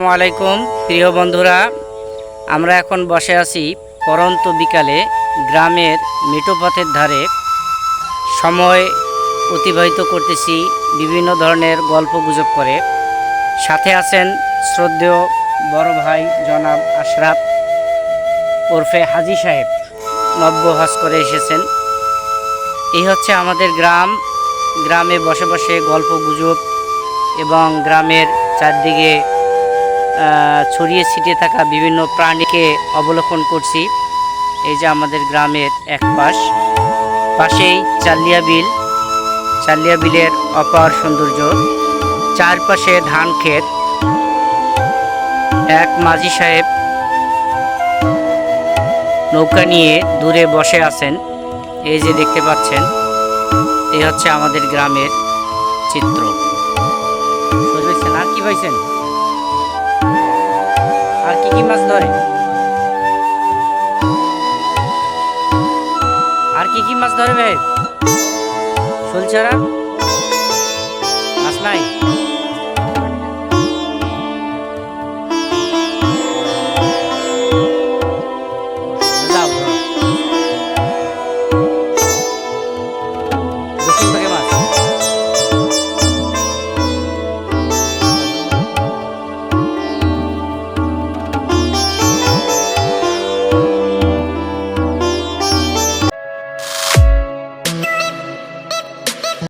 আসসালামু আলাইকুম প্রিয় বন্ধুরা, আমরা এখন বসে আছি পরন্ত বিকালে গ্রামের মেঠোপথের ধারে। সময় অতিবাহিত করতেছি বিভিন্ন ধরনের গল্প গুজব করে। সাথে আছেন শ্রদ্ধেয় বড় ভাই জনাব আশরাফ ওরফে হাজি সাহেব, নব্য হজ করে এসেছেন। এই হচ্ছে আমাদের গ্রামে বসে বসে গল্প গুজব এবং গ্রামের চারদিকে ছড়িয়ে ছিটিয়ে থাকা বিভিন্ন প্রাণীকে অবলোকন করছি। এই যে আমাদের গ্রামের এক পাশেই চালিয়া বিলের অপার সৌন্দর্য, চারপাশে ধান ক্ষেত। এক মাঝি সাহেব নৌকা নিয়ে দূরে বসে আছেন, এই যে দেখতে পাচ্ছেন। এই হচ্ছে আমাদের গ্রামের চিত্র। বুঝেছেন? আর কি পাইছেন? আর কি মাছ ধরে? আর কি মাছ ধরে ভাই? শোল ছাড়া মাছ নাই?